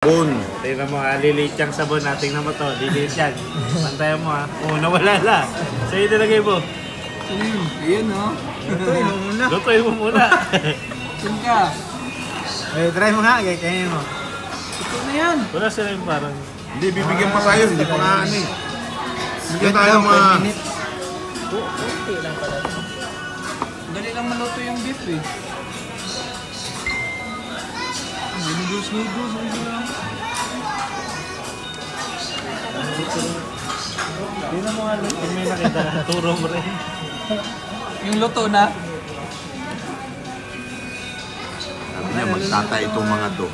Sabon. Tingnan mo ha, lilit yung sabon na. Tingnan mo to, lilit yan. Pantayan mo ha. Nawala na. Sa'yo nilagay mo. Ayun no. Lutuin mo muna. Lutuin mo muna. Saan ka? Try mo nga, kainin mo. Ito na yan. Wala sila yung parang... Hindi, bibigyan pa tayo. Hindi pa nga ano eh. Bigyan tayo mga... Okay lang pala. Dali lang maluto yung beef eh. Noodles. Tingnan mo nga, kung may nakita na turo mo rin. Yung luto na. Sabi niya, magtata itong mga to.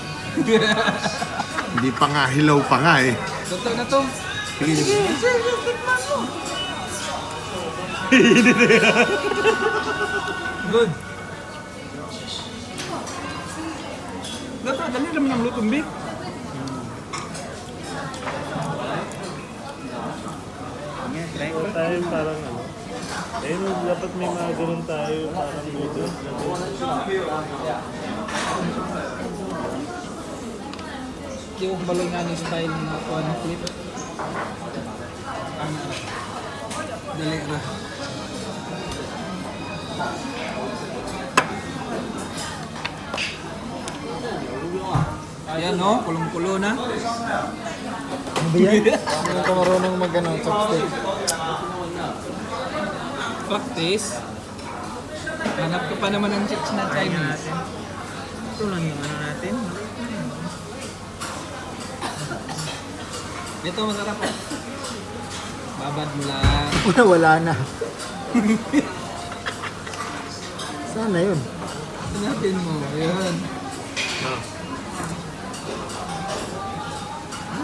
Hindi pa nga, hilaw pa nga eh. Luto na to. Sige. Tikman mo. Good. Luto, dali naman ang lutong beef. Wala tayo parang ano. Ayun, dapat may mga ganun tayo parang dito. Hindi ko baloy nga yung style ng mga na flip. Dali na. Ayan no, kulong-kulo na. Ano ba yan? Hindi ka marunong chopstick. Practice. Hanap ka pa naman ng chips na Chinese. Ito lang yung ano natin. Ito masarap eh. Babad mo lang. Wala na. Sana yun. Hanapin mo. Ayan.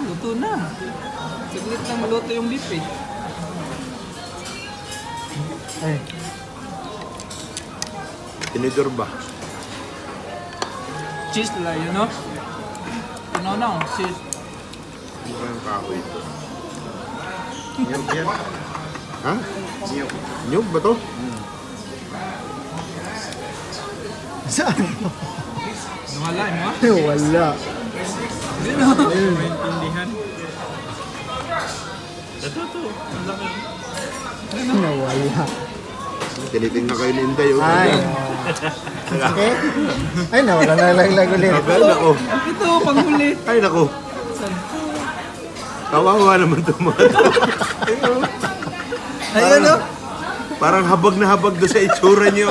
Luto na. Saglit lang maluto yung beef eh. Ay. Tinidor ba? Cheese lang yun no? No, cheese. Hindi pa yung kahoy. Niyog yan. Ha? Niyog. Niyog ba to? Saan? Nawala mo ah? Wala. Hindi no? Maintindihan. Ito. Ang laki. Nawala. Tinitingnan kayo ni Inday. Ay. Okay. Ay, nawala na lang ulit. Ay, nako. Ito, panghuli. Ay, nako. Kawawa naman ito mga to. Ayun no? Parang habag na habag doon sa itsura niyo.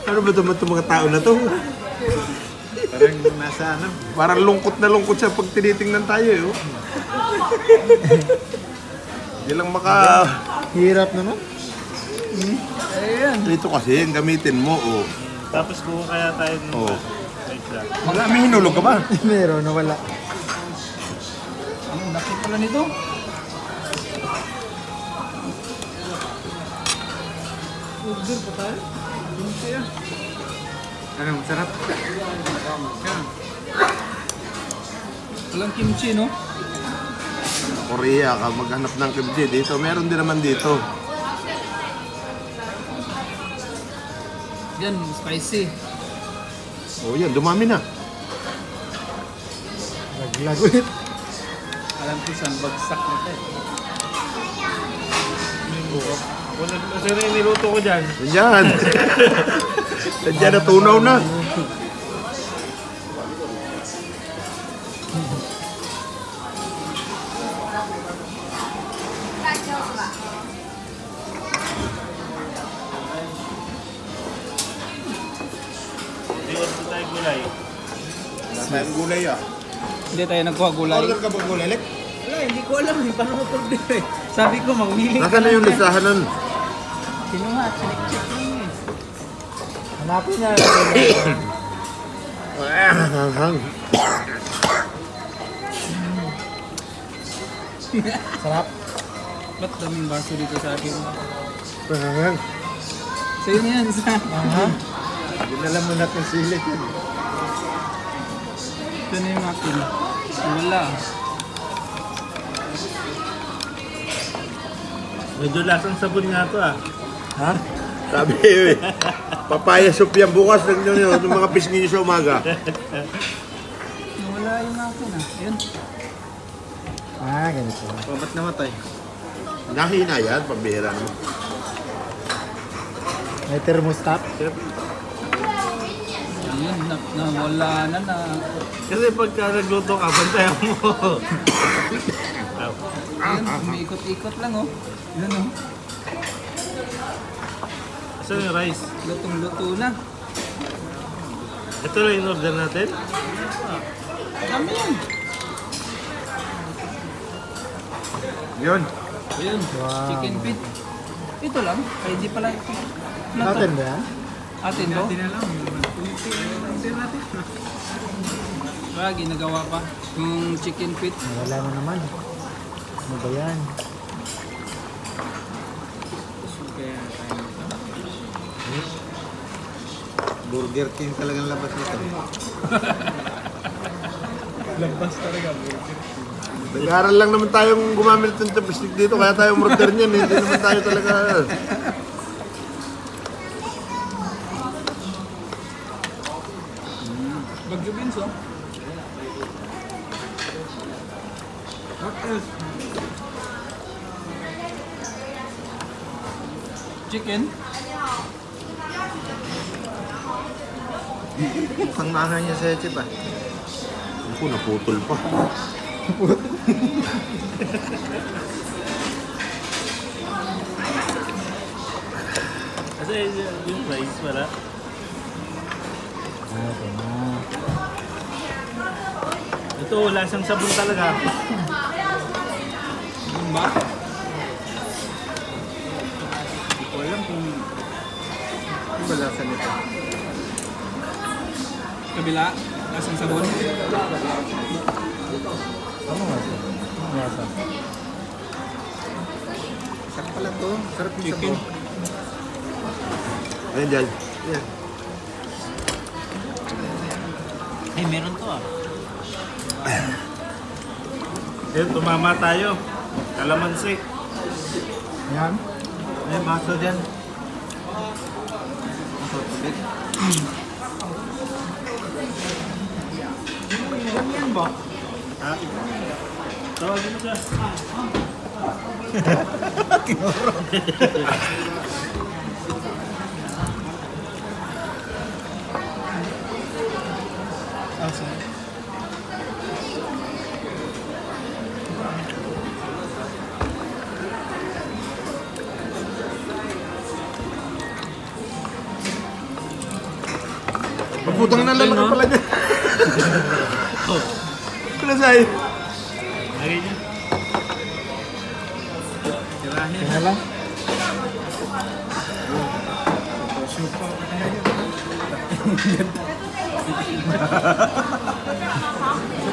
Ano ba itong mga tao na to? Parang nasa ano. Parang lungkot na lungkot siya pag tinitingnan tayo eh. Oh. Hindi lang maka... Hirap naman. Ayan. Dito kasi, gamitin mo. Oh. Tapos kuha kaya tayo ng... Oh. Wait lang. Wala, may hinulog ka ba? Meron, nawala. Ang laki pala nito. Order pa tayo? Hindi kaya. Ano, masarap? Walang kimchi no? Korea ka, maghanap ng kimchi dito. Meron din naman dito. Yan, spicy. Oh yan, dumami na. Laglag ulit. Alam ko saan bagsak na tayo. Sino yung niluto ko dyan? Yan. Nandiyan na, tunaw na. Hindi ko tayo gulay. Tayong gulay ah. Hindi tayo nagkuha gulay. Order ka ba gulay, Lek? Wala, hindi ko alam eh. Paano mag-order eh. Sabi ko, mamili ka Nasaan na yung listahan nun? Sino nga? Check lang eh. Hanapin na. Sarap. Ba't daming baso dito sa akin? Hanghang. Sa'yo na yan, sa... Aha. Dinala mo na itong silik yun. Ito na yung akin. Wala. Medyo lasang sabon nga to ah. Ha? Sabi eh, papaya soup yan bukas ng mga pisngi sa umaga. Wala yung akin ah. Ayun. Ah, ganito. Oh, ba't namatay? Nahina yan, pambihira naman. May thermostat. Ayun, nawala na. Kasi pagka nagluto ka, bantayan mo. Ayun, umiikot-ikot lang oh. Ayun oh. Saan yung rice? Lutong-luto na. Ito lang yung order natin. Dami yan. Yun. Ayun, Wow. chicken feet. Ito lang. Ay, hindi pala ito. Ano to? Natin ba yan? Atin ba? Atin na lang. Wala, ginagawa pa. Yung chicken feet. Wala na naman. Ano ba yan? Burger King talagang labas nito. Labas talaga, burger. Nag-aaral lang naman tayong gumamit ng chopstick dito, kaya tayo order niyan. Hindi naman tayo talaga... Bagyo beans oh. What else? Chicken? Mukhang mahal niya sa Eche pa. Ako, naputol pa. Kasi yung rice wala. Ah, ito na. Ito, wala siyang sabon talaga. Yung ba? Hindi ko alam kung Ano ba lasa nito? kabila, lasang sabon. Ano nga ito? Ano nga ito? Sarap pala to. Sarap yung Chicken. sabaw. Ayun dyan. Yan. Ay, meron to ah. Ayun, tumama tayo. Kalamansi. Yan? Ay, baso dyan. Yan ba? Ha? Tawagin mo siya. Pagputang na lalaki pala dyan. Oh, Kulasay. lagay niya. Tirahin. Tingnan lang.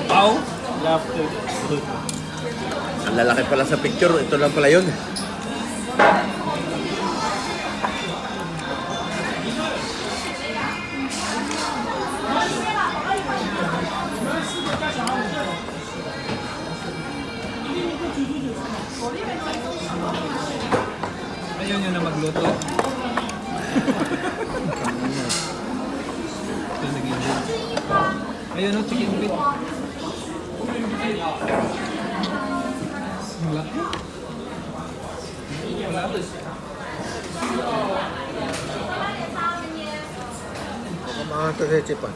Pau? Laughter. Ang lalaki pala sa picture. Ito lang pala yun. Ayaw nyo na magluto. Ito naging ayun o, chicken feet. Wala. Wala. Mga sa Eche pa.